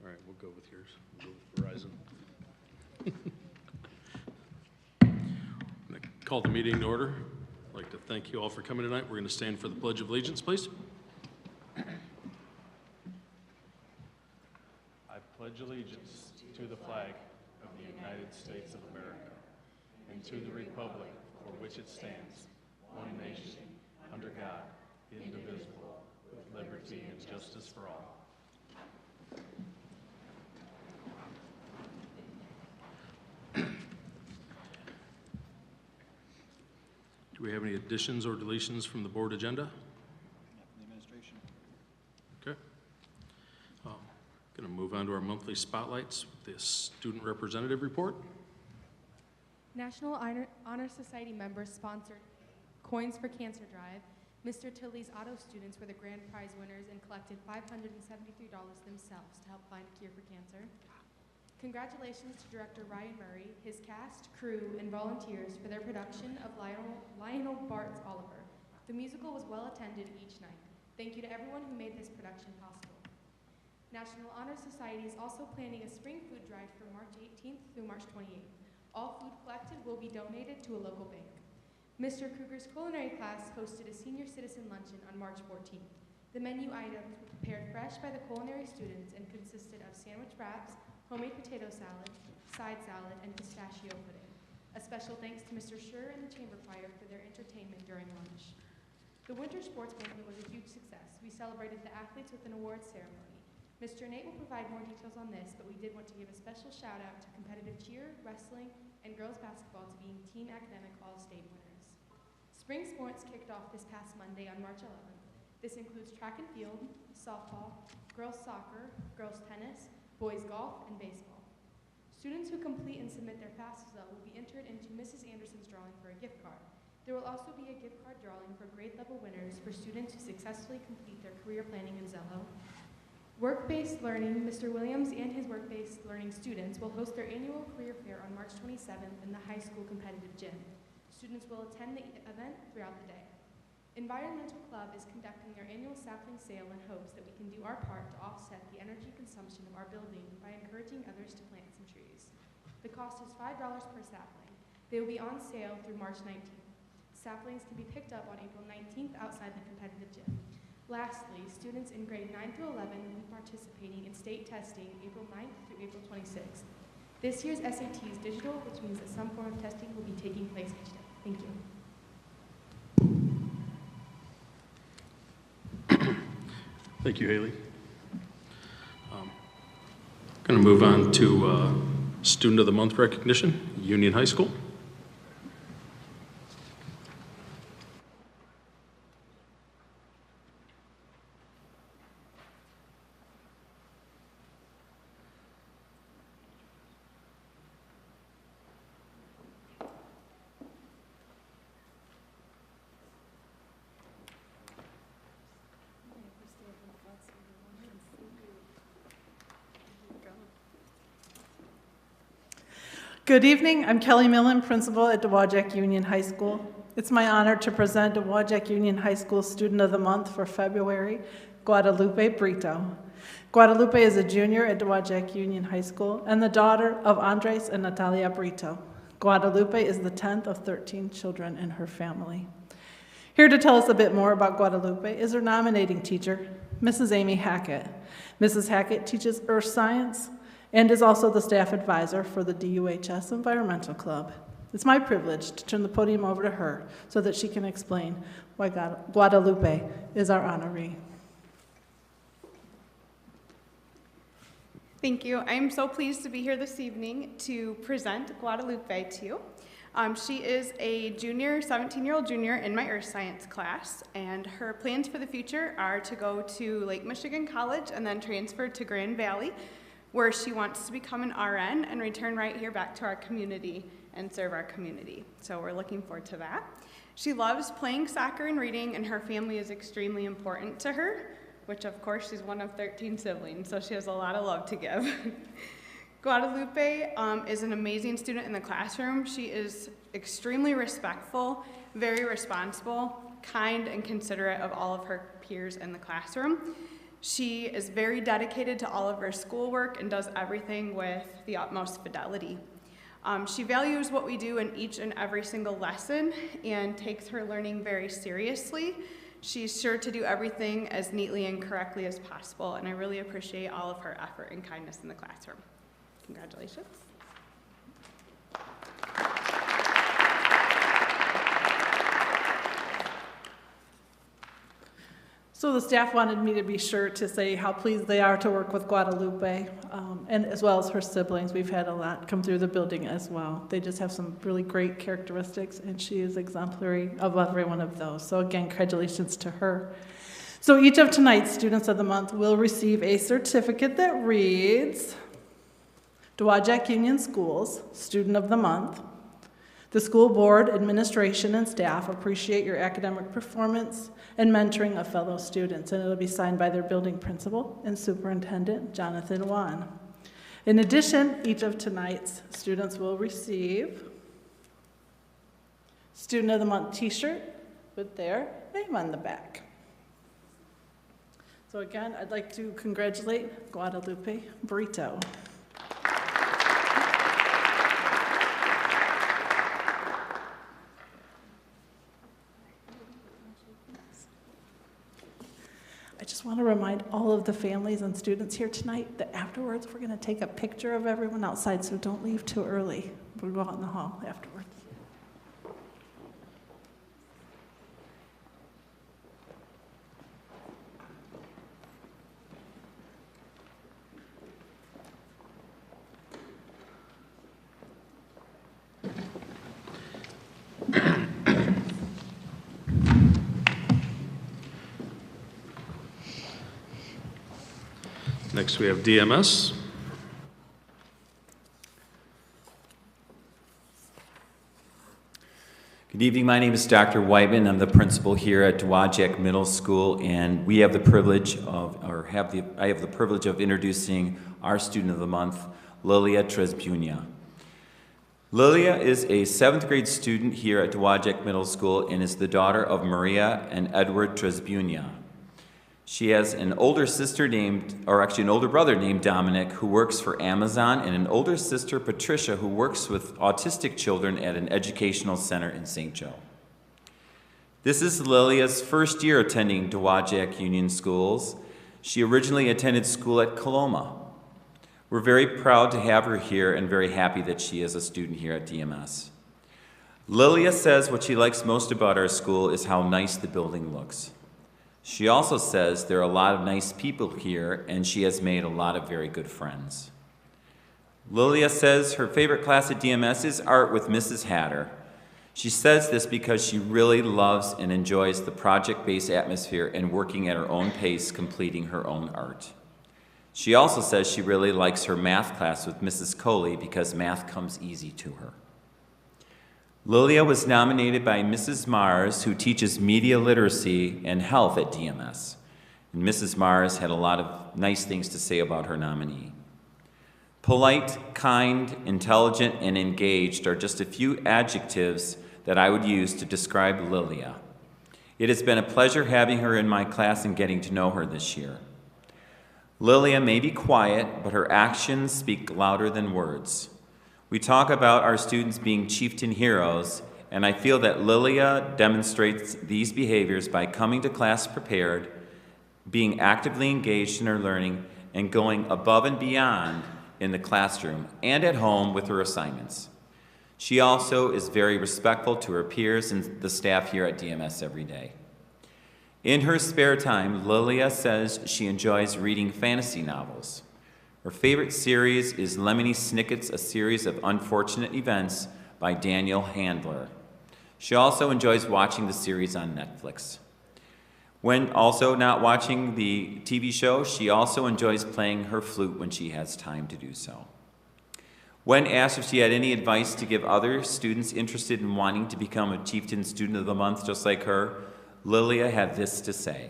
All right, we'll go with yours. We'll go with Verizon. I'm going to call the meeting to order. I'd like to thank you all for coming tonight. We're going to stand for the Pledge of Allegiance, please. I pledge allegiance to the flag of the United States of America and to the republic for which it stands, one nation, under God, indivisible, with liberty and justice for all. Do we have any additions or deletions from the board agenda? Not from the administration. Okay. Going to move on to our monthly spotlights with the student representative report. National Honor Society members sponsored Coins for Cancer Drive. Mr. Tilley's auto students were the grand prize winners and collected $573 themselves to help find a cure for cancer. Congratulations to Director Ryan Murray, his cast, crew, and volunteers for their production of Lionel Bart's Oliver. The musical was well attended each night. Thank you to everyone who made this production possible. National Honor Society is also planning a spring food drive from March 18th through March 28th. All food collected will be donated to a local bank. Mr. Kruger's culinary class hosted a senior citizen luncheon on March 14th. The menu items were prepared fresh by the culinary students and consisted of sandwich wraps, homemade potato salad, side salad, and pistachio pudding. A special thanks to Mr. Schur and the Chamber Choir for their entertainment during lunch. The winter sports banquet was a huge success. We celebrated the athletes with an awards ceremony. Mr. Nate will provide more details on this, but we did want to give a special shout out to competitive cheer, wrestling, and girls basketball to being Team Academic All-State winners. Spring sports kicked off this past Monday on March 11th. This includes track and field, softball, girls soccer, girls tennis, boys golf, and baseball. Students who complete and submit their FAFSA will be entered into Mrs. Anderson's drawing for a gift card. There will also be a gift card drawing for grade level winners for students who successfully complete their career planning in Zello. Work-based learning, Mr. Williams and his work-based learning students will host their annual career fair on March 27th in the high school competitive gym. Students will attend the event throughout the day. Environmental Club is conducting their annual sapling sale in hopes that we can do our part to offset the energy consumption of our building by encouraging others to plant some trees. The cost is $5 per sapling. They will be on sale through March 19th. Saplings can be picked up on April 19th outside the competitive gym. Lastly, students in grade 9 through 11 will be participating in state testing April 9th through April 26th. This year's SAT is digital, which means that some form of testing will be taking place each day. Thank you. Thank you, Haley. Going to move on to Student of the Month recognition, Union High School. Good evening. I'm Kelly Millen, principal at Dowagiac Union High School. It's my honor to present Dowagiac Union High School Student of the Month for February, Guadalupe Brito. Guadalupe is a junior at Dowagiac Union High School and the daughter of Andres and Natalia Brito. Guadalupe is the 10th of 13 children in her family. Here to tell us a bit more about Guadalupe is her nominating teacher, Mrs. Amy Hackett. Mrs. Hackett teaches earth science and is also the staff advisor for the DUHS Environmental Club. It's my privilege to turn the podium over to her so that she can explain why Guadalupe is our honoree. Thank you. I'm so pleased to be here this evening to present Guadalupe to you. She is a junior, 17-year-old junior in my earth science class, and her plans for the future are to go to Lake Michigan College and then transfer to Grand Valley, where she wants to become an RN and return right here back to our community and serve our community. So we're looking forward to that. She loves playing soccer and reading, and her family is extremely important to her, which of course she's one of 13 siblings, so she has a lot of love to give. Guadalupe is an amazing student in the classroom. She is extremely respectful, very responsible, kind, and considerate of all of her peers in the classroom. She is very dedicated to all of her schoolwork and does everything with the utmost fidelity. She values what we do in each and every single lesson and takes her learning very seriously. She's sure to do everything as neatly and correctly as possible, and I really appreciate all of her effort and kindness in the classroom. Congratulations. So the staff wanted me to be sure to say how pleased they are to work with Guadalupe, and as well as her siblings. We've had a lot come through the building as well. They just have some really great characteristics, and she is exemplary of every one of those. So again, congratulations to her. So each of tonight's Students of the Month will receive a certificate that reads, Dowagiac Union Schools, Student of the Month. The school board, administration, and staff appreciate your academic performance and mentoring of fellow students, and it'll be signed by their building principal and superintendent, Jonathan Wan. In addition, each of tonight's students will receive Student of the Month t-shirt with their name on the back. So again, I'd like to congratulate Guadalupe Brito. I just want to remind all of the families and students here tonight that afterwards we're going to take a picture of everyone outside, so don't leave too early. We'll go out in the hall afterwards. Next, we have DMS. Good evening. My name is Dr. Whiteman. I'm the principal here at Dowagiac Middle School, and we have the privilege of, I have the privilege of introducing our student of the month, Lilia Tresbunia. Lilia is a 7th grade student here at Dowagiac Middle School and is the daughter of Maria and Edward Tresbunia. She has an older sister named, or actually an older brother named Dominic, who works for Amazon, and an older sister, Patricia, who works with autistic children at an educational center in St. Joe. This is Lilia's first year attending Dowagiac Union Schools. She originally attended school at Coloma. We're very proud to have her here and very happy that she is a student here at DMS. Lilia says what she likes most about our school is how nice the building looks. She also says there are a lot of nice people here, and she has made a lot of very good friends. Lilia says her favorite class at DMS is art with Mrs. Hatter. She says this because she really loves and enjoys the project-based atmosphere and working at her own pace, completing her own art. She also says she really likes her math class with Mrs. Coley because math comes easy to her. Lilia was nominated by Mrs. Mars, who teaches media literacy and health at DMS. And Mrs. Mars had a lot of nice things to say about her nominee. Polite, kind, intelligent, and engaged are just a few adjectives that I would use to describe Lilia. It has been a pleasure having her in my class and getting to know her this year. Lilia may be quiet, but her actions speak louder than words. We talk about our students being chieftain heroes, and I feel that Lilia demonstrates these behaviors by coming to class prepared, being actively engaged in her learning, and going above and beyond in the classroom and at home with her assignments. She also is very respectful to her peers and the staff here at DMS every day. In her spare time, Lilia says she enjoys reading fantasy novels. Her favorite series is Lemony Snicket's A Series of Unfortunate Events by Daniel Handler. She also enjoys watching the series on Netflix. When also not watching the TV show, she also enjoys playing her flute when she has time to do so. When asked if she had any advice to give other students interested in wanting to become a Chieftain Student of the Month just like her, Lilia had this to say: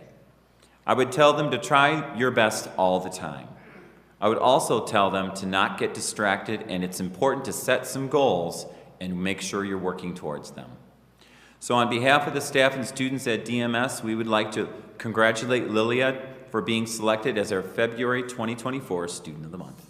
I would tell them to try your best all the time. I would also tell them to not get distracted, and it's important to set some goals and make sure you're working towards them. So on behalf of the staff and students at DMS, we would like to congratulate Lilia for being selected as our February 2024 Student of the Month.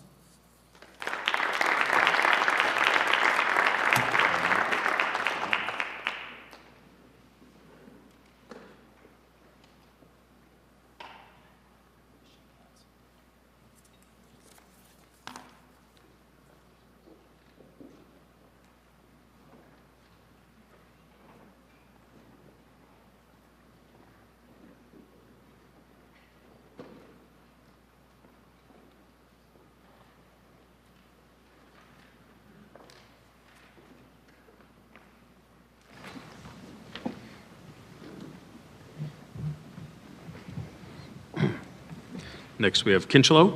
Next, we have Kinchelo.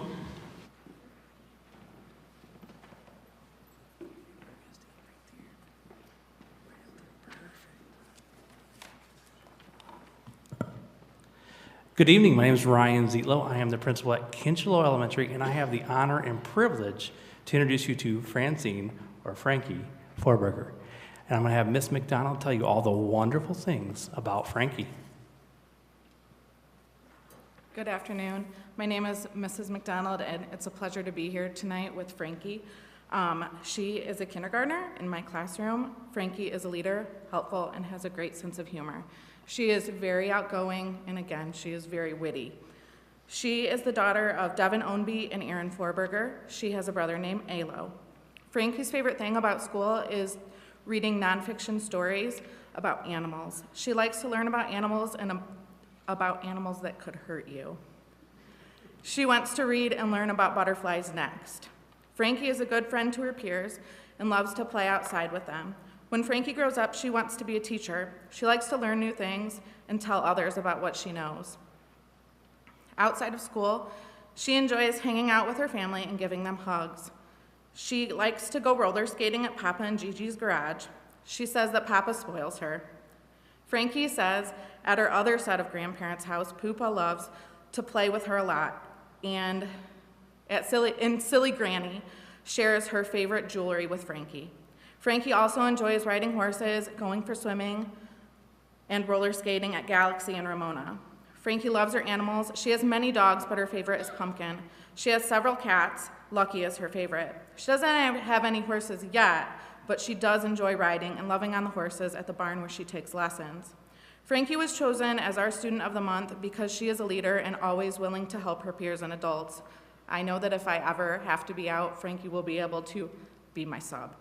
Good evening. My name is Ryan Zietlow. I am the principal at Kinchelo Elementary, and I have the honor and privilege to introduce you to Francine, or Frankie, Forberger. And I'm going to have Miss McDonald tell you all the wonderful things about Frankie. Good afternoon. My name is Mrs. McDonald, and it's a pleasure to be here tonight with Frankie. She is a kindergartner in my classroom. Frankie is a leader, helpful, and has a great sense of humor. She is very outgoing, and again, she is very witty. She is the daughter of Devin Ownby and Aaron Forberger. She has a brother named Alo. Frankie's favorite thing about school is reading nonfiction stories about animals. She likes to learn about animals and about animals that could hurt you. She wants to read and learn about butterflies next. Frankie is a good friend to her peers and loves to play outside with them. When Frankie grows up, she wants to be a teacher. She likes to learn new things and tell others about what she knows. Outside of school, She enjoys hanging out with her family and giving them hugs. She likes to go roller skating at Papa and Gigi's garage. She says that Papa spoils her. Frankie says at her other set of grandparents' house, Poopa loves to play with her a lot. And Silly Granny shares her favorite jewelry with Frankie. Frankie also enjoys riding horses, going for swimming, and roller skating at Galaxy and Ramona. Frankie loves her animals. She has many dogs, but her favorite is Pumpkin. She has several cats. Lucky is her favorite. She doesn't have any horses yet, but she does enjoy riding and loving on the horses at the barn where she takes lessons. Frankie was chosen as our student of the month because she is a leader and always willing to help her peers and adults. I know that if I ever have to be out, Frankie will be able to be my sub.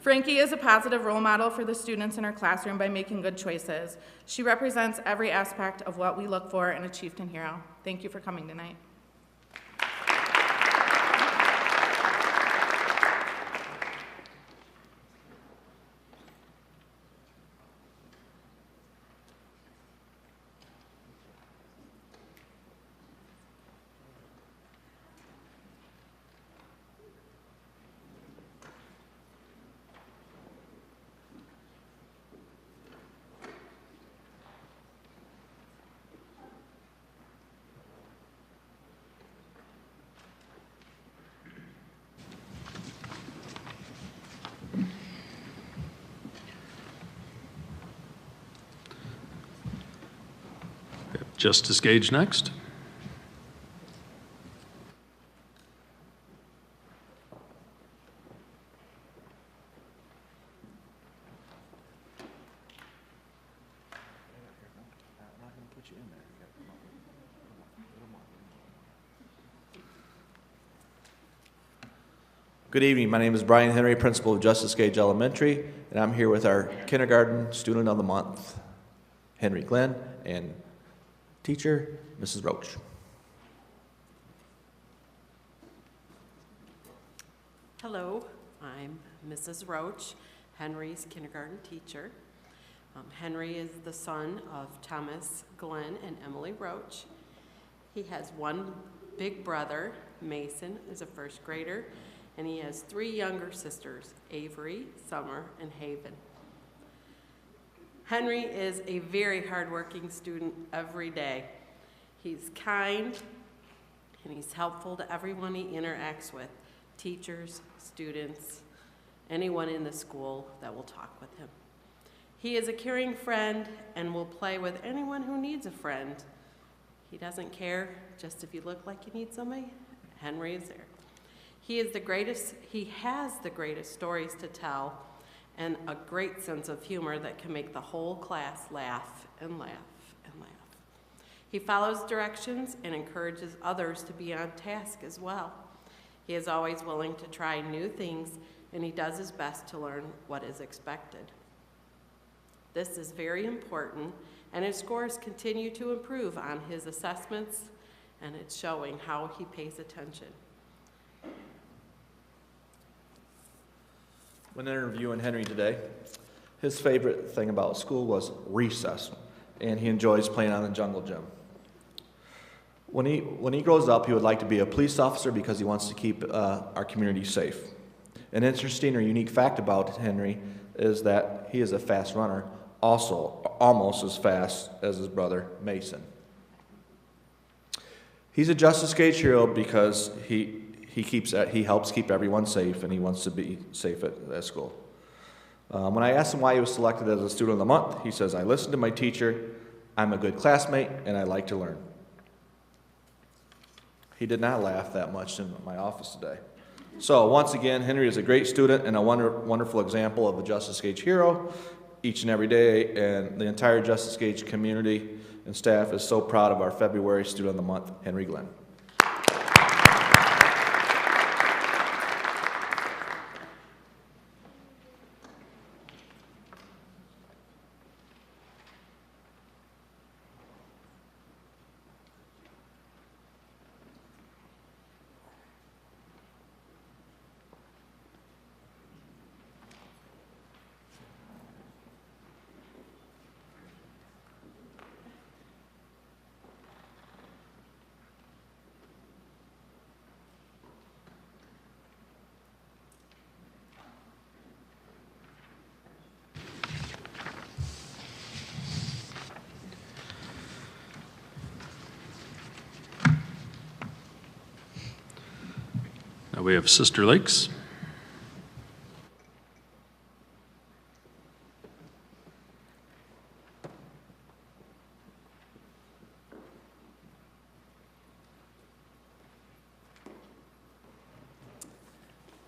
Frankie is a positive role model for the students in her classroom by making good choices. She represents every aspect of what we look for in a chieftain hero. Thank you for coming tonight. Justice Gage next. Good evening. My name is Brian Henry, principal of Justice Gage Elementary, and I'm here with our kindergarten student of the month, Henry Glenn, and teacher, Mrs. Roach. Hello, I'm Mrs. Roach, Henry's kindergarten teacher. Henry is the son of Thomas Glenn and Emily Roach. He has one big brother, Mason, is a first grader, and he has 3 younger sisters, Avery, Summer, and Haven. Henry is a very hardworking student every day. He's kind and he's helpful to everyone he interacts with, teachers, students, anyone in the school that will talk with him. He is a caring friend and will play with anyone who needs a friend. He doesn't care, just if you look like you need somebody, Henry is there. He has the greatest stories to tell and a great sense of humor that can make the whole class laugh and laugh and laugh. He follows directions and encourages others to be on task as well. He is always willing to try new things, and he does his best to learn what is expected. This is very important, and his scores continue to improve on his assessments, and it's showing how he pays attention. When interviewing Henry today, his favorite thing about school was recess, and he enjoys playing on the jungle gym. When he grows up, he would like to be a police officer because he wants to keep our community safe. An interesting or unique fact about Henry is that he is a fast runner, also almost as fast as his brother Mason. He's a Justice Gage hero because he helps keep everyone safe, and he wants to be safe at school. When I asked him why he was selected as a student of the month, he says, "I listened to my teacher, I'm a good classmate, and I like to learn." He did not laugh that much in my office today. So once again, Henry is a great student and a wonderful example of a Justice Gage hero each and every day, and the entire Justice Gage community and staff is so proud of our February Student of the Month, Henry Glenn. We have Sister Lakes.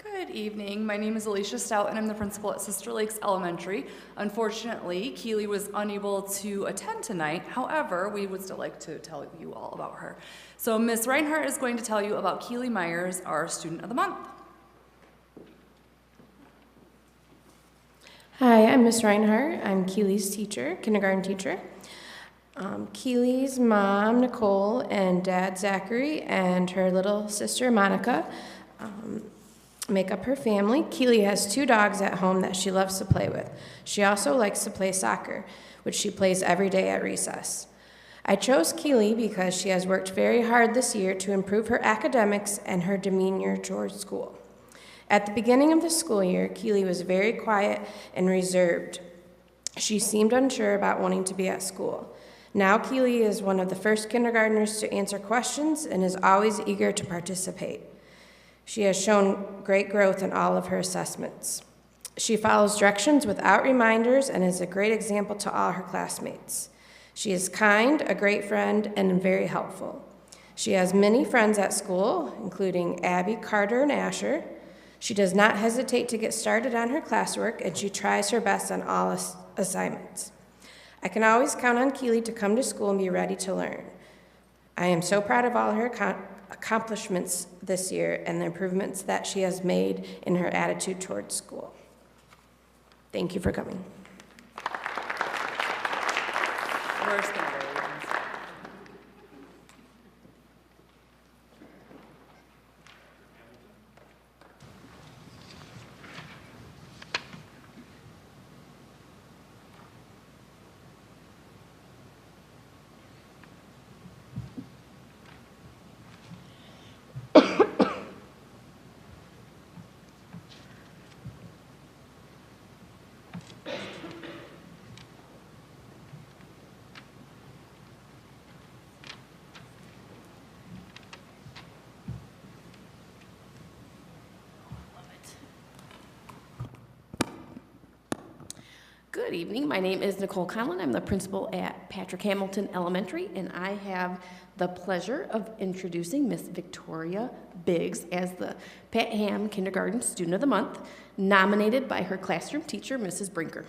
Good evening. My name is Alicia Stout, and I'm the principal at Sister Lakes Elementary. Unfortunately, Keely was unable to attend tonight. However, we would still like to tell you all about her. So Ms. Reinhardt is going to tell you about Keely Myers, our Student of the Month. Hi, I'm Miss Reinhardt. I'm Keely's teacher, kindergarten teacher. Keely's mom, Nicole, and dad, Zachary, and her little sister, Monica, make up her family. Keely has 2 dogs at home that she loves to play with. She also likes to play soccer, which she plays every day at recess. I chose Keely because she has worked very hard this year to improve her academics and her demeanor towards school. At the beginning of the school year, Keely was very quiet and reserved. She seemed unsure about wanting to be at school. Now Keely is one of the first kindergartners to answer questions and is always eager to participate. She has shown great growth in all of her assessments. She follows directions without reminders and is a great example to all her classmates. She is kind, a great friend, and very helpful. She has many friends at school, including Abby, Carter, and Asher. She does not hesitate to get started on her classwork, and she tries her best on all assignments. I can always count on Keely to come to school and be ready to learn. I am so proud of all her accomplishments this year and the improvements that she has made in her attitude towards school. Thank you for coming. Good evening. My name is Nicole Conlon. I'm the principal at Patrick Hamilton Elementary, and I have the pleasure of introducing Miss Victoria Biggs as the Pat Ham Kindergarten Student of the Month, nominated by her classroom teacher, Mrs. Brinker.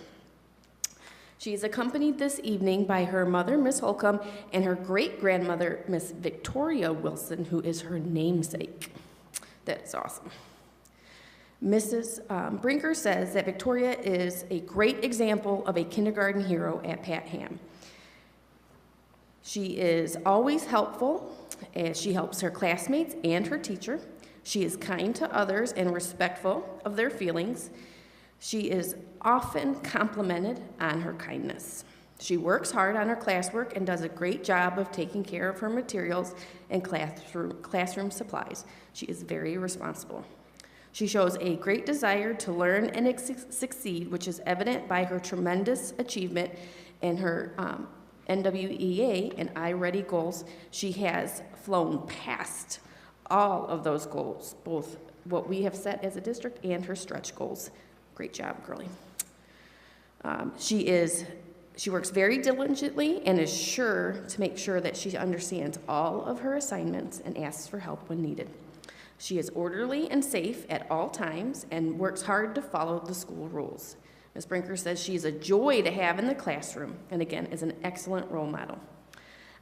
She is accompanied this evening by her mother, Miss Holcomb, and her great-grandmother, Miss Victoria Wilson, who is her namesake. That's awesome. Mrs. Brinker says that Victoria is a great example of a kindergarten hero at Pat Ham. She is always helpful as she helps her classmates and her teacher. She is kind to others and respectful of their feelings. She is often complimented on her kindness. She works hard on her classwork and does a great job of taking care of her materials and classroom supplies. She is very responsible. She shows a great desire to learn and succeed, which is evident by her tremendous achievement in her NWEA and iReady goals. She has flown past all of those goals, both what we have set as a district and her stretch goals. Great job, girlie. She works very diligently and is sure to make sure that she understands all of her assignments and asks for help when needed. She is orderly and safe at all times and works hard to follow the school rules. Ms. Brinker says she is a joy to have in the classroom and, again, is an excellent role model.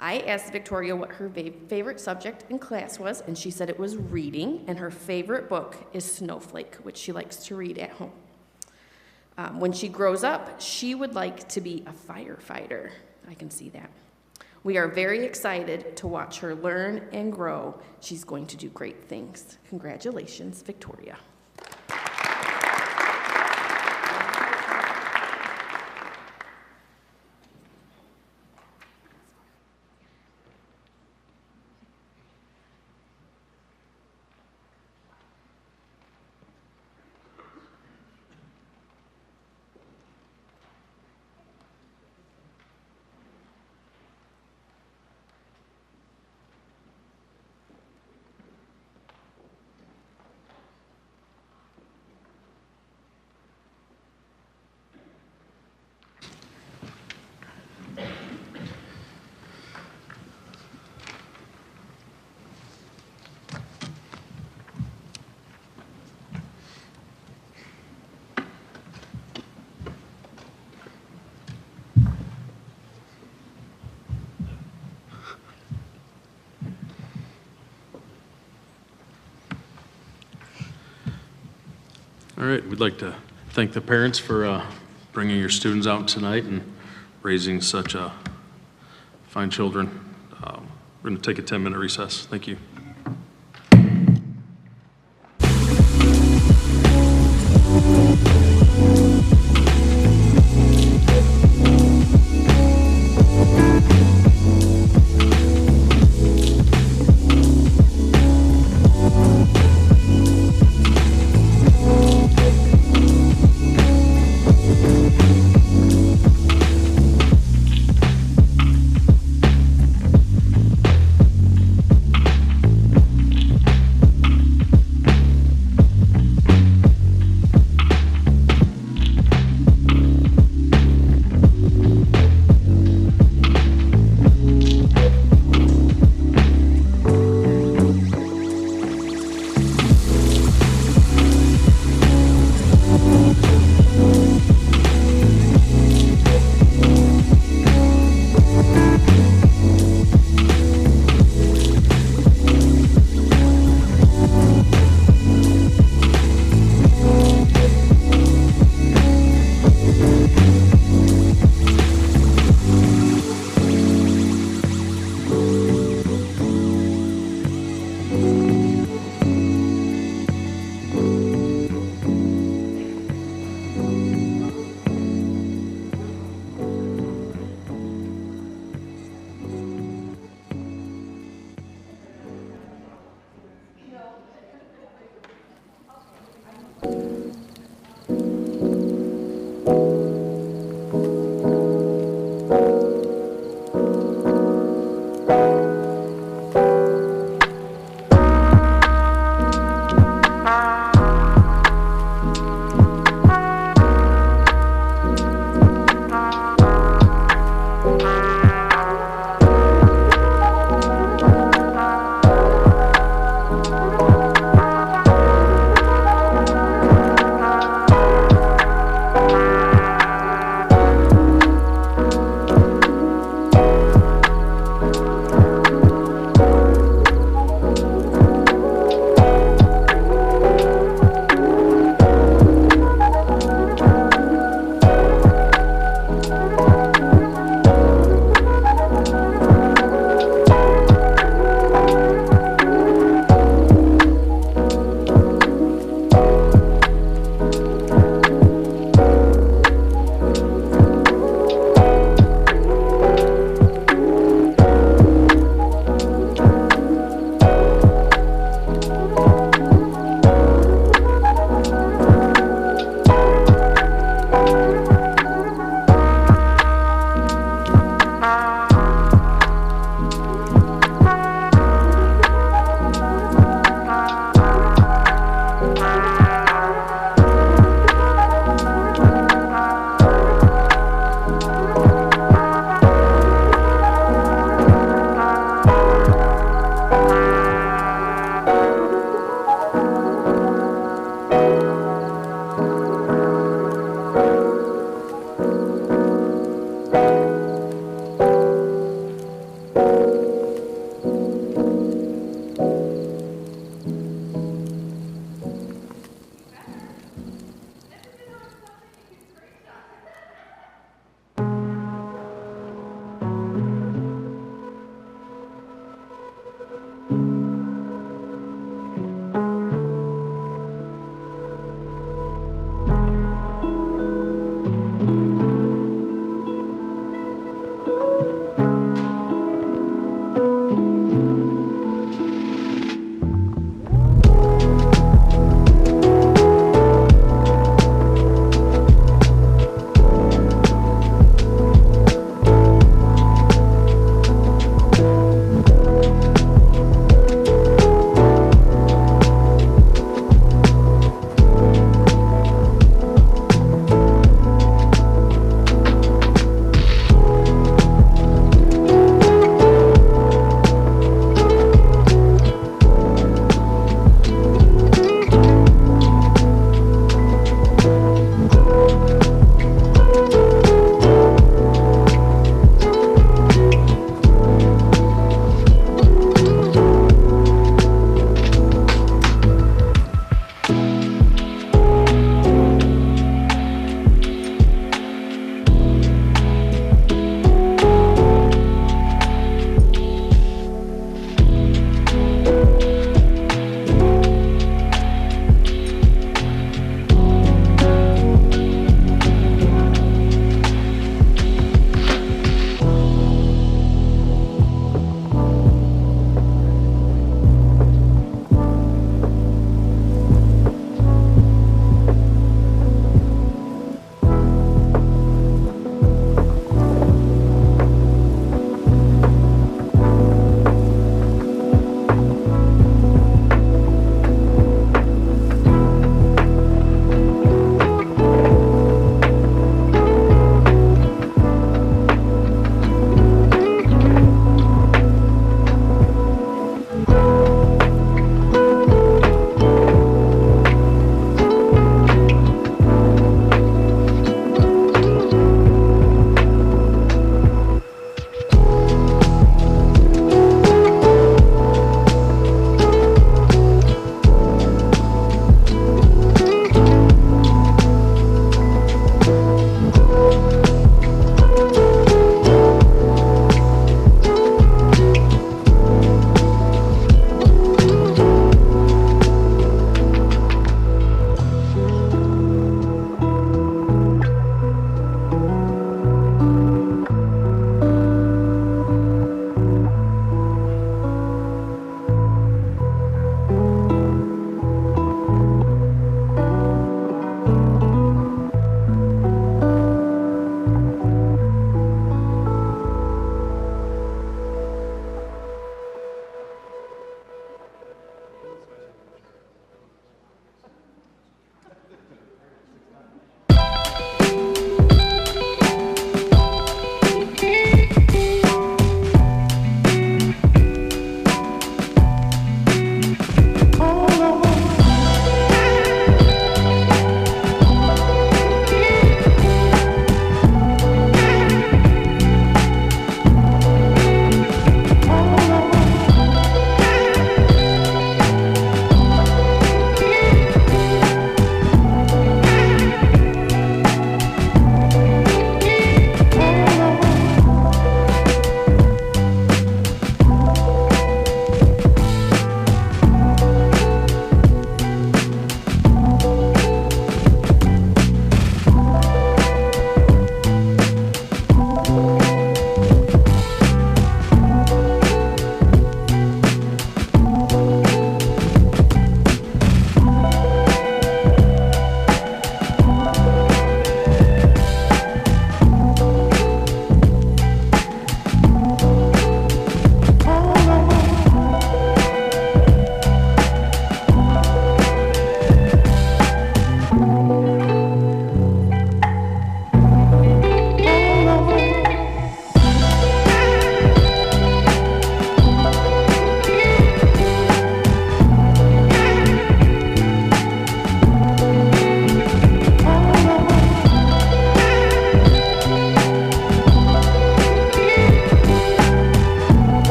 I asked Victoria what her favorite subject in class was, and she said it was reading, and her favorite book is Snowflake, which she likes to read at home. When she grows up, she would like to be a firefighter. I can see that. We are very excited to watch her learn and grow. She's going to do great things. Congratulations, Victoria. All right, we'd like to thank the parents for bringing your students out tonight and raising such fine children. We're going to take a 10-minute recess. Thank you.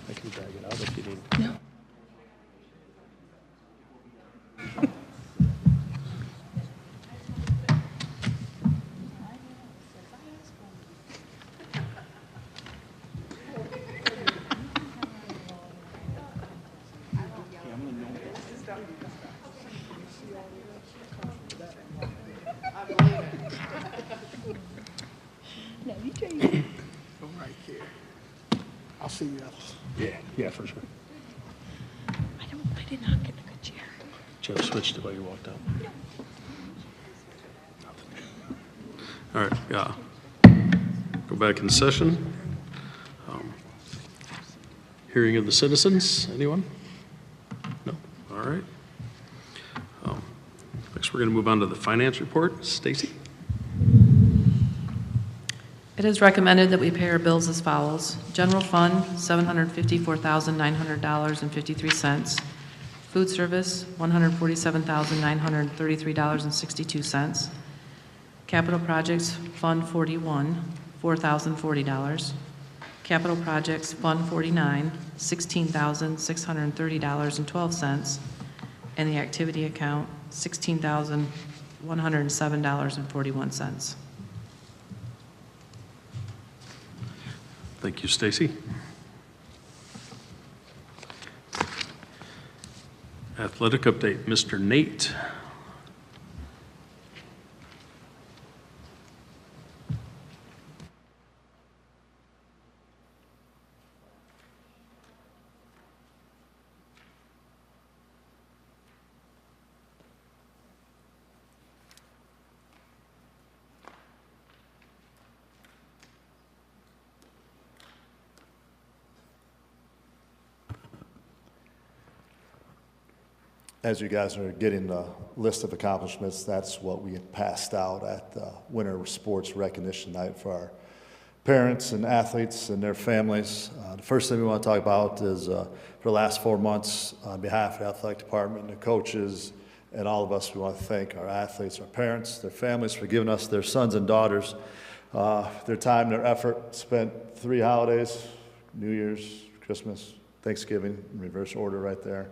I can drag it out if you need. No. No, you can't. Go right there. I'll see you else. Yeah, for sure. I did not get a good chair. Jeff switched it while you walked out. All right, yeah. Go back in session. Hearing of the citizens, anyone? No? All right. Next, we're going to move on to the finance report. Stacy? It is recommended that we pay our bills as follows. General fund, $754,900.53. Food service, $147,933.62. Capital projects, Fund 41, $4,040. Capital projects, Fund 49, $16,630.12. And the activity account, $16,107.41. Thank you, Stacy. Athletic update, Mr. Nate. As you guys are getting the list of accomplishments, that's what we had passed out at the Winter Sports Recognition Night for our parents and athletes and their families. The first thing we want to talk about is for the last 4 months, on behalf of the athletic department, the coaches, and all of us, we want to thank our athletes, our parents, their families for giving us their sons and daughters, their time, their effort, spent 3 holidays, New Year's, Christmas, Thanksgiving, in reverse order right there.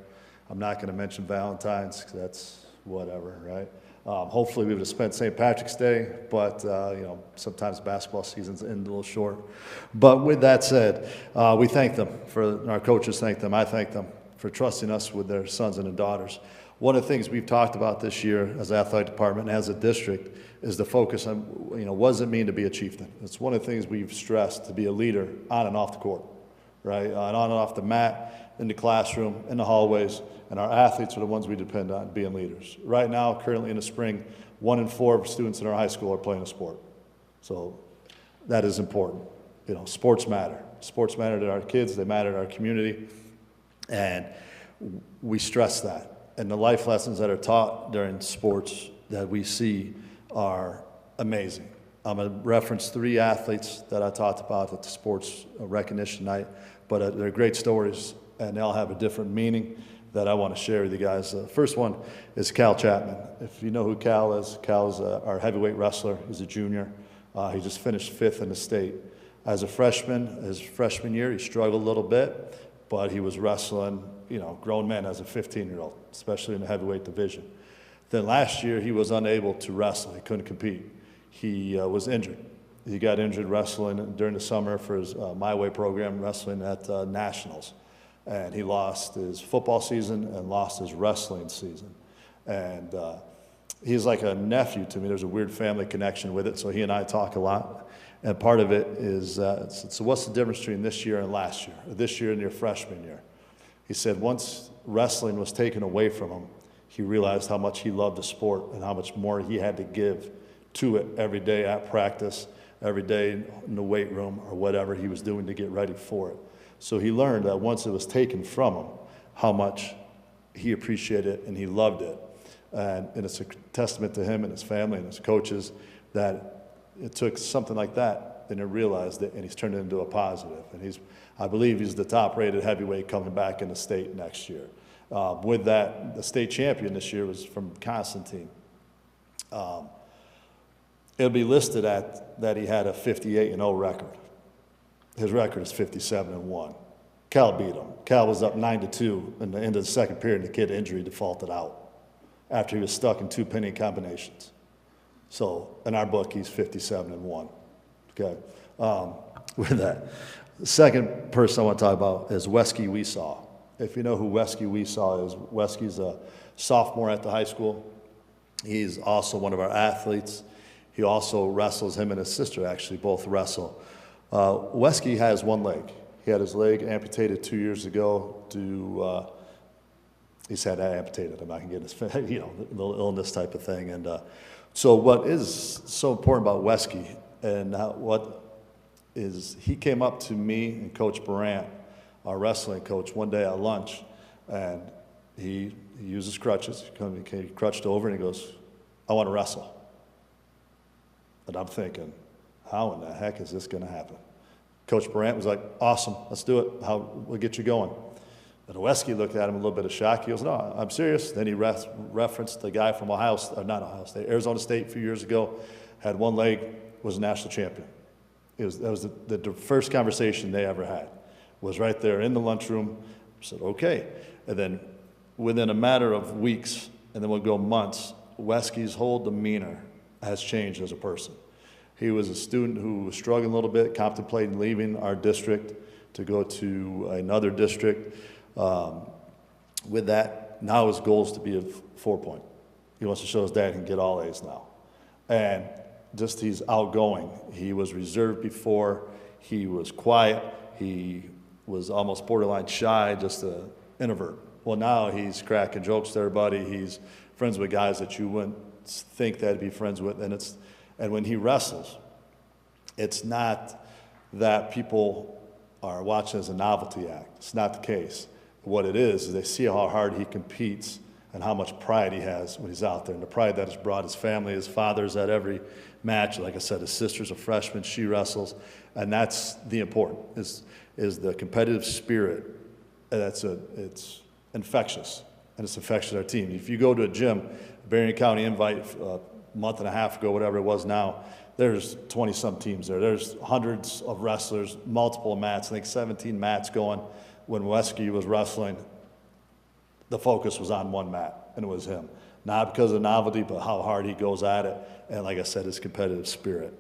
I'm not going to mention Valentine's because that's whatever, right? Hopefully we would have spent St. Patrick's Day, but sometimes basketball seasons end a little short. But with that said, we thank them our coaches thank them. I thank them for trusting us with their sons and their daughters. One of the things we've talked about this year as athletic department and as a district is the focus on, what does it mean to be a chieftain? It's one of the things we've stressed, to be a leader on and off the court, right? On and off the mat, in the classroom, in the hallways, and our athletes are the ones we depend on being leaders. Right now, currently in the spring, 1 in 4 students in our high school are playing a sport. So that is important. Sports matter. Sports matter to our kids, they matter to our community, and we stress that. And the life lessons that are taught during sports that we see are amazing. I'm going to reference 3 athletes that I talked about at the sports recognition night, but they're great stories, and they all have a different meaning that I want to share with you guys. The first one is Cal Chapman. If you know who Cal is, Cal's our heavyweight wrestler. He's a junior. He just finished 5th in the state. As a freshman, his freshman year, he struggled a little bit, but he was wrestling, grown men as a 15-year-old, especially in the heavyweight division. Then last year, he was unable to wrestle. He couldn't compete. He was injured. He got injured wrestling during the summer for his My Way program, wrestling at Nationals. And he lost his football season and lost his wrestling season. And he's like a nephew to me. There's a weird family connection with it, so he and I talk a lot. And part of it is, so what's the difference between this year and last year, or this year and your freshman year? He said once wrestling was taken away from him, he realized how much he loved the sport and how much more he had to give to it every day at practice, every day in the weight room, or whatever he was doing to get ready for it. So he learned that once it was taken from him, how much he appreciated it and he loved it. And it's a testament to him and his family and his coaches that it took something like that and he realized it, and he's turned it into a positive. And I believe he's the top-rated heavyweight coming back in the state next year. With that, the state champion this year was from Constantine. It'll be listed that he had a 58-0 record. His record is 57-1. Cal beat them. Cal was up 9-2 in the end of the second period, and the kid injury defaulted out after he was stuck in 2 penny combinations. So in our book, he's 57-1. Okay, with that. The second person I want to talk about is Wesky Weesaw. If you know who Wesky Weesaw is, Wesky's a sophomore at the high school. He's also one of our athletes. He also wrestles, him and his sister actually both wrestle. Wesky has one leg. He had his leg amputated 2 years ago he's had that amputated. I'm not going to get his, the illness type of thing. And so what is so important about Wesky and he came up to me and Coach Brandt, our wrestling coach, one day at lunch, and he uses crutches. He crutched over and he goes, "I want to wrestle." And I'm thinking, how in the heck is this going to happen? Coach Brandt was like, "Awesome, let's do it. We'll get you going." And Wesky looked at him a little bit of shock. He goes, "No, I'm serious." Then he referenced the guy from Arizona State a few years ago, had one leg, was a national champion. That was the first conversation they ever had, was right there in the lunchroom. I said, okay. And then within a matter of weeks, and then we'll go months, Wesky's whole demeanor has changed as a person. He was a student who was struggling a little bit, contemplating leaving our district to go to another district. With that, now his goal is to be a 4-point. He wants to show his dad he can get all A's now. And just he's outgoing. He was reserved before. He was quiet. He was almost borderline shy, just an introvert. Well, now he's cracking jokes to everybody. He's friends with guys that you wouldn't think that he'd be friends with. And when he wrestles, it's not that people are watching as a novelty act. It's not the case. What it is they see how hard he competes and how much pride he has when he's out there, and the pride that has brought his family. His father's at every match. Like I said, his sister's a freshman. She wrestles. And that's the important, is the competitive spirit. And it's infectious, and it's infectious our team. If you go to a gym, Berrien County Invite a month and a half ago, whatever it was now, there's 20-some teams there. There's hundreds of wrestlers, multiple mats, I think 17 mats going. When Wesky was wrestling, the focus was on one mat, and it was him. Not because of novelty, but how hard he goes at it, and like I said, his competitive spirit.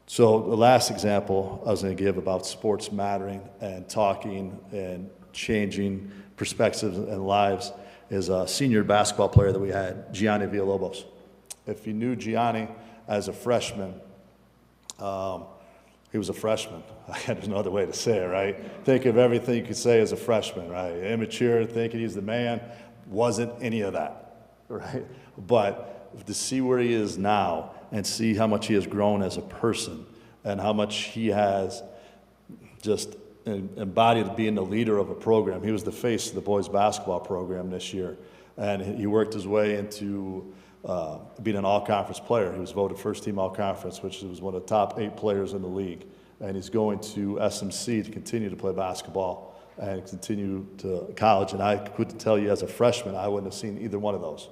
So the last example I was going to give about sports mattering and talking and changing perspectives and lives is a senior basketball player that we had, Gianni Villalobos. If you knew Gianni as a freshman, he was a freshman. I had no other way to say it, right? Think of everything you could say as a freshman, right? Immature, thinking he's the man. Wasn't any of that, right? But to see where he is now and see how much he has grown as a person and how much he has just embodied being the leader of a program. He was the face of the boys basketball program this year. And he worked his way into being an all-conference player. He was voted first team all-conference, which was one of the top 8 players in the league. And he's going to SMC to continue to play basketball and continue to college. And I could tell you as a freshman, I wouldn't have seen either one of those.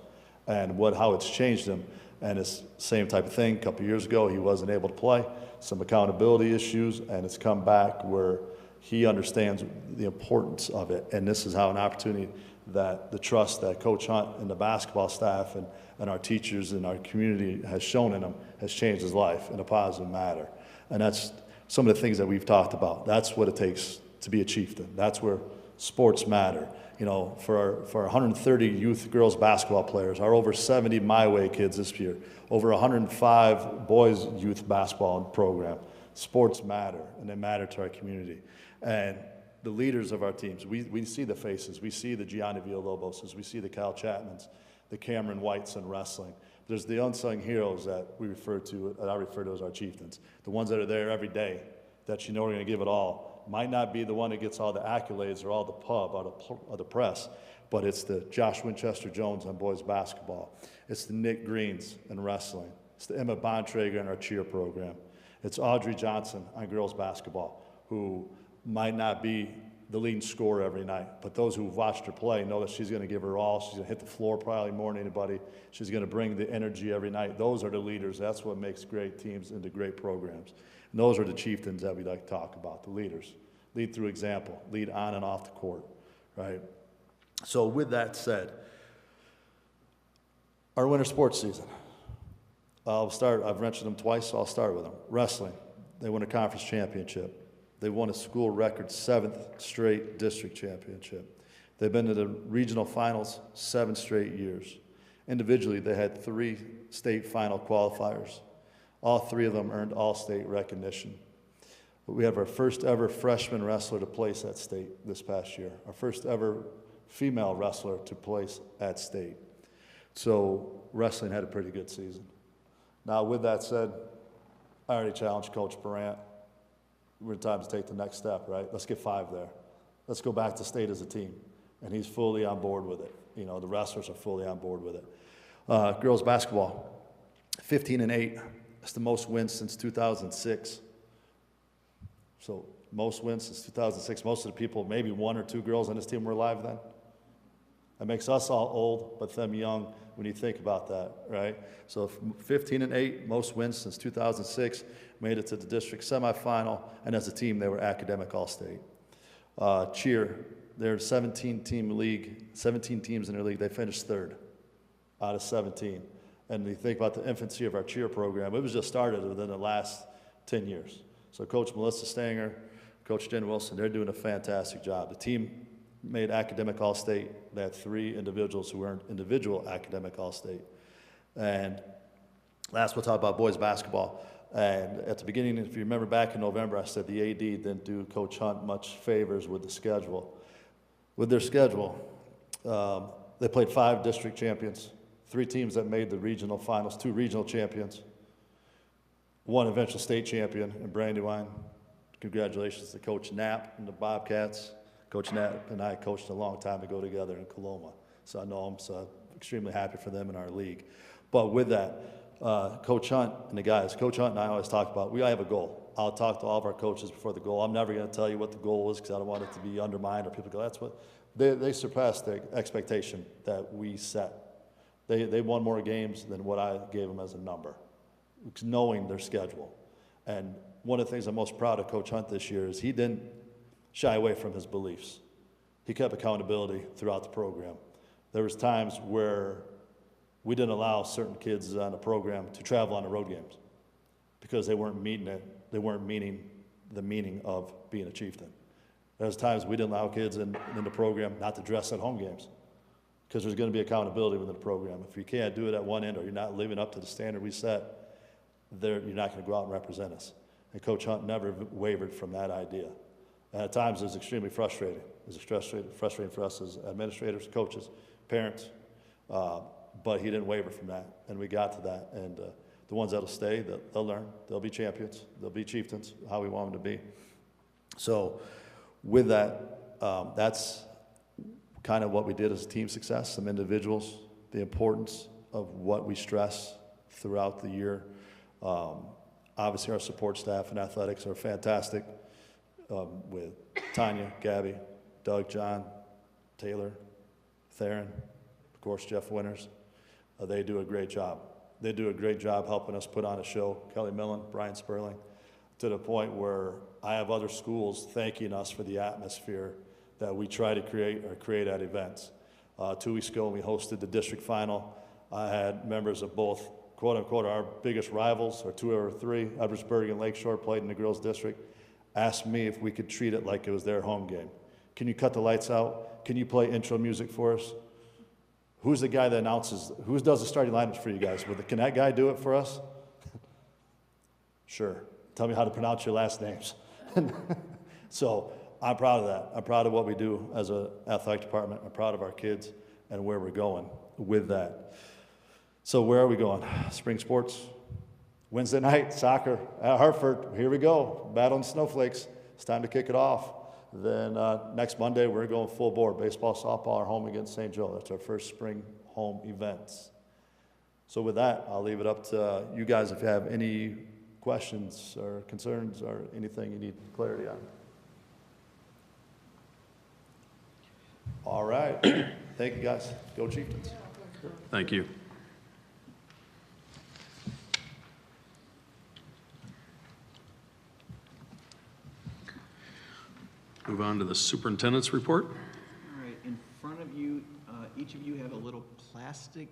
And how it's changed him. And it's same type of thing. A couple years ago, he wasn't able to play. Some accountability issues, and it's come back where he understands the importance of it. And this is how an opportunity that the trust that Coach Hunt and the basketball staff and our teachers and our community has shown in him has changed his life in a positive manner. And that's some of the things that we've talked about. That's what it takes to be a chieftain. That's where sports matter. You know, for 130 youth girls basketball players, our over 70 My Way kids this year, over 105 boys youth basketball program. Sports matter, and they matter to our community. And the leaders of our teams, we see the faces. We see the Gianni Villaloboses. We see the Kyle Chapmans, the Cameron Whites in wrestling. There's the unsung heroes that we refer to, that I refer to as our chieftains. The ones that are there every day, that you know are going to give it all. Might not be the one that gets all the accolades or all the pub or the press, but it's the Josh Winchester Jones on boys basketball. It's the Nick Greens in wrestling. It's the Emma Bontrager in our cheer program. It's Audrey Johnson on girls basketball, who might not be the leading scorer every night, but those who've watched her play know that she's going to give her all. She's going to hit the floor probably more than anybody. She's going to bring the energy every night. Those are the leaders. That's what makes great teams into great programs. And those are the chieftains that we like to talk about, the leaders. Lead through example, lead on and off the court, right? So with that said, our winter sports season. I've mentioned them twice, so I'll start with them. Wrestling, they won a conference championship. They won a school record 7th straight district championship. They've been to the regional finals 7 straight years. Individually, they had 3 state final qualifiers. All 3 of them earned all-state recognition. But we have our first ever freshman wrestler to place at state this past year. Our first ever female wrestler to place at state. So wrestling had a pretty good season. Now, with that said, I already challenged Coach Barant. We're time to take the next step, right? Let's get 5 there. Let's go back to state as a team. And he's fully on board with it. You know, the wrestlers are fully on board with it. Girls basketball, 15-8. That's the most wins since 2006. So most wins since 2006. Most of the people, maybe 1 or 2 girls on this team were alive then. That makes us all old, but them young when you think about that, right? So 15-8, most wins since 2006, made it to the district semifinal, and as a team, they were academic all-state. Cheer, they're a 17-team league, 17 teams in their league. They finished 3rd out of 17. And you think about the infancy of our cheer program, it was just started within the last 10 years. So Coach Melissa Stanger, Coach Jen Wilson, they're doing a fantastic job. The team made academic all-state. They had 3 individuals who earned individual academic all-state. And last, we'll talk about boys basketball. And at the beginning, if you remember back in November, I said the AD didn't do Coach Hunt much favors with the schedule. With their schedule, they played 5 district champions, 3 teams that made the regional finals, 2 regional champions, 1 eventual state champion in Brandywine. Congratulations to Coach Knapp and the Bobcats. Coach Knapp and I coached a long time ago together in Coloma, so I know them, so I'm extremely happy for them in our league. But with that, Coach Hunt and the guys, Coach Hunt and I always talk about, we all have a goal. I'll talk to all of our coaches before the goal. I'm never going to tell you what the goal is because I don't want it to be undermined or people go, that's what, they surpassed the expectation that we set. They won more games than what I gave them as a number, knowing their schedule. And one of the things I'm most proud of Coach Hunt this year is he didn't shy away from his beliefs. He kept accountability throughout the program. There was times where we didn't allow certain kids on the program to travel on the road games because they weren't meeting it. They weren't meeting the meaning of being a chieftain. There was times we didn't allow kids in the program not to dress at home games because there's going to be accountability within the program. If you can't do it at one end or you're not living up to the standard we set, you're not going to go out and represent us. And Coach Hunt never wavered from that idea. And at times it was extremely frustrating. It was frustrating for us as administrators, coaches, parents, but he didn't waver from that, and we got to that. And the ones that'll stay, they'll learn. They'll be champions. They'll be chieftains, how we want them to be. So with that, that's kind of what we did as a team success, some individuals, the importance of what we stress throughout the year. Obviously, our support staff and athletics are fantastic. With Tanya, Gabby, Doug, John, Taylor, Theron, of course, Jeff Winters. They do a great job. They do a great job helping us put on a show. Kelly Millen, Brian Sperling, to the point where I have other schools thanking us for the atmosphere that we try to create at events. 2 weeks ago, when we hosted the district final, I had members of both, quote unquote, our biggest rivals, or 2 or 3, Edwardsburg and Lakeshore played in the girls' district, asked me if we could treat it like it was their home game. Can you cut the lights out? Can you play intro music for us? Who's the guy that announces, who does the starting lineups for you guys? Can that guy do it for us? Sure. Tell me how to pronounce your last names. So I'm proud of that. I'm proud of what we do as an athletic department. I'm proud of our kids and where we're going with that. So where are we going? Spring sports. Wednesday night, soccer at Hartford. Here we go. Battling snowflakes. It's time to kick it off. Then next Monday, we're going full board. Baseball, softball are home against St. Joe. That's our first spring home events. So with that, I'll leave it up to you guys if you have any questions or concerns or anything you need clarity on. All right. Thank you, guys. Go Chieftains. Thank you. Move on to the superintendent's report. All right, in front of you, each of you have a little plastic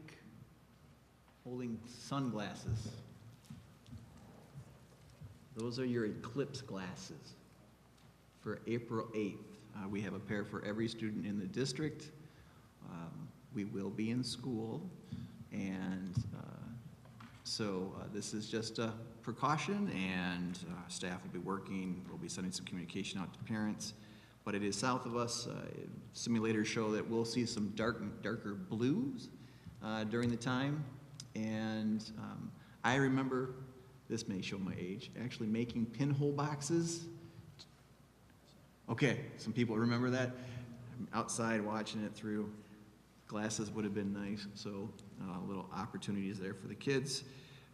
holding sunglasses. Those are your eclipse glasses for April 8th. We have a pair for every student in the district. We will be in school, and so this is just a precaution, and staff will be working. We'll be sending some communication out to parents, but it is south of us. Simulators show that we'll see some darker blues during the time, and I remember, this may show my age, actually making pinhole boxes. Okay, some people remember that. I'm outside watching it through. Glasses would have been nice, so little opportunities there for the kids.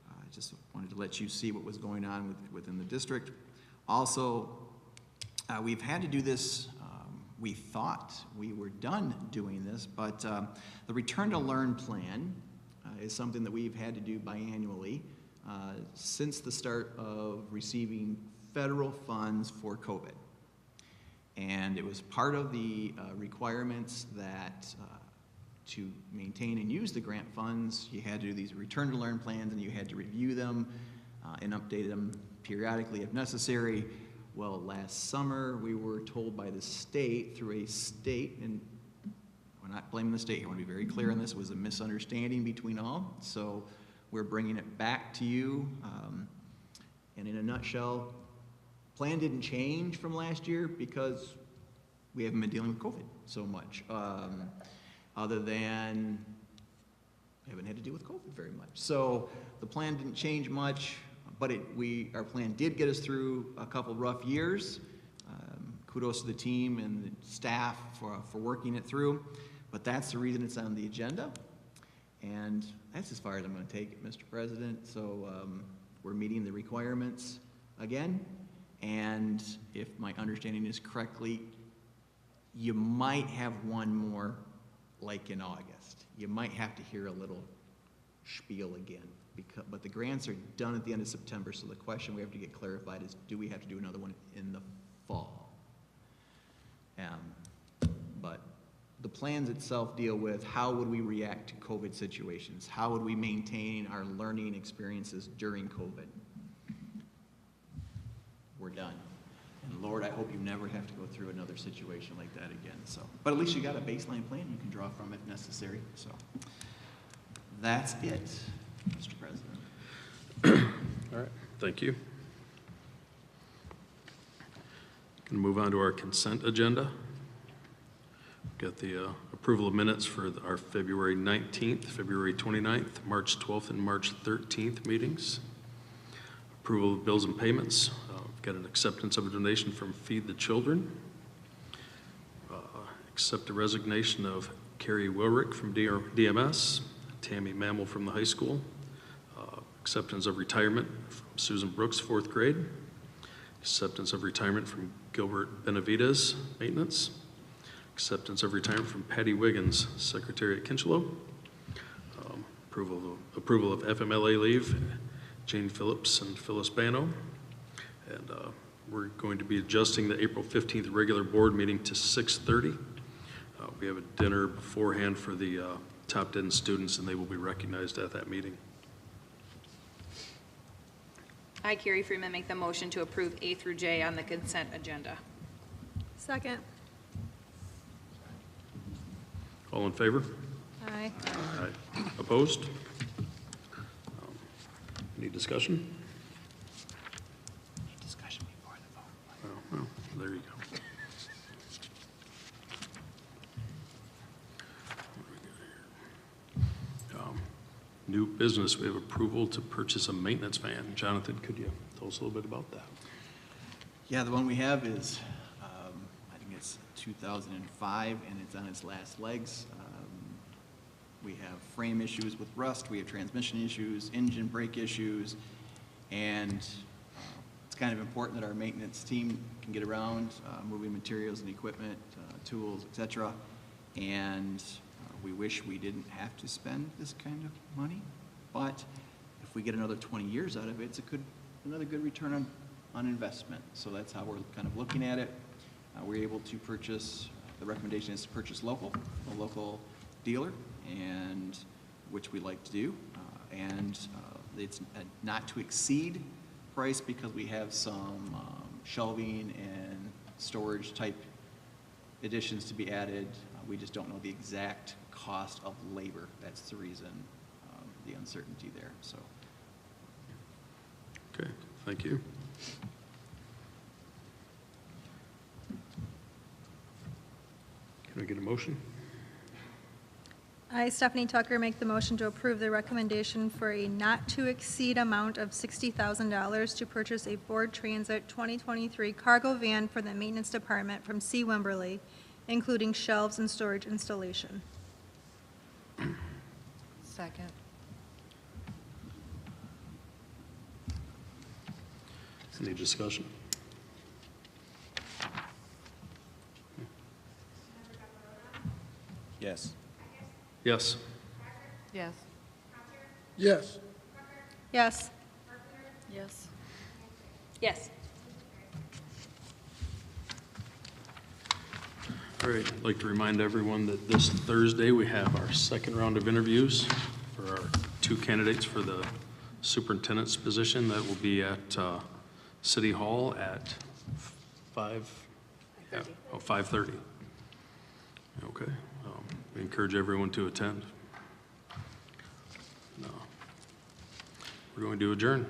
I just wanted to let you see what was going on within the district. Also, we've had to do this. We thought we were done doing this, but the Return to Learn plan is something that we've had to do biannually since the start of receiving federal funds for COVID. And it was part of the requirements that to maintain and use the grant funds, you had to do these Return to Learn plans, and you had to review them and update them periodically if necessary. Well, last summer, we were told by the state, through a state, and we're not blaming the state here, I want to be very clear on this, it was a misunderstanding between all, so we're bringing it back to you. And in a nutshell, plan didn't change from last year because we haven't been dealing with COVID so much. Other than we haven't had to deal with COVID very much. So the plan didn't change much, but our plan did get us through a couple rough years. Kudos to the team and the staff for working it through, but that's the reason it's on the agenda. And that's as far as I'm going to take it, Mr. President. So we're meeting the requirements again, and if my understanding is correctly, you might have one more like in August. You might have to hear a little spiel again, but the grants are done at the end of September, so the question we have to get clarified is, do we have to do another one in the fall? But the plans itself deal with how would we react to COVID situations? How would we maintain our learning experiences during COVID? We're done. And Lord, I hope you never have to go through another situation like that again. So, but at least you got a baseline plan you can draw from if necessary. So that's it, Mr. President. All right, thank you. Going to move on to our consent agenda. Got the approval of minutes for our February 19th, February 29th, March 12th, and March 13th meetings. Approval of bills and payments. We've got an acceptance of a donation from Feed the Children. Accept a resignation of Carrie Wilrick from DMS, Tammy Mammal from the high school. Acceptance of retirement from Susan Brooks, 4th grade. Acceptance of retirement from Gilbert Benavides, maintenance. Acceptance of retirement from Patty Wiggins, secretary at Kinchelo. Approval of FMLA leave, Jane Phillips and Phyllis Bano. And we're going to be adjusting the April 15th regular board meeting to 6:30. We have a dinner beforehand for the top 10 students, and they will be recognized at that meeting. I, Carrie Freeman, make the motion to approve A through J on the consent agenda. Second. All in favor? Aye. Aye. Opposed? Any discussion? Discussion before the vote. Oh, well, there you go. New business, we have approval to purchase a maintenance van. Jonathan, could you tell us a little bit about that? Yeah, the one we have is, I think it's 2005, and it's on its last legs. We have frame issues with rust, we have transmission issues, engine brake issues, and it's kind of important that our maintenance team can get around, moving materials and equipment, tools, etc. And we wish we didn't have to spend this kind of money, but if we get another 20 years out of it, it's another good return on investment. So that's how we're kind of looking at it. we're able to purchase, the recommendation is to purchase local, a local dealer, and which we like to do. It's a not to exceed price because we have some shelving and storage type additions to be added. We just don't know the exact cost of labor. That's the reason, the uncertainty there, so. Okay, thank you. Can I get a motion? I, Stephanie Tucker, make the motion to approve the recommendation for a not-to-exceed amount of $60,000 to purchase a Ford Transit 2023 cargo van for the maintenance department from C. Wimberly, including shelves and storage installation. Second. Any discussion? Yes. Yes. Yes. Yes. Yes. Yes. Yes. All right, I'd like to remind everyone that this Thursday, we have our second round of interviews for our 2 candidates for the superintendent's position. That will be at City Hall at 5:30. Okay, we encourage everyone to attend. No. We're going to adjourn.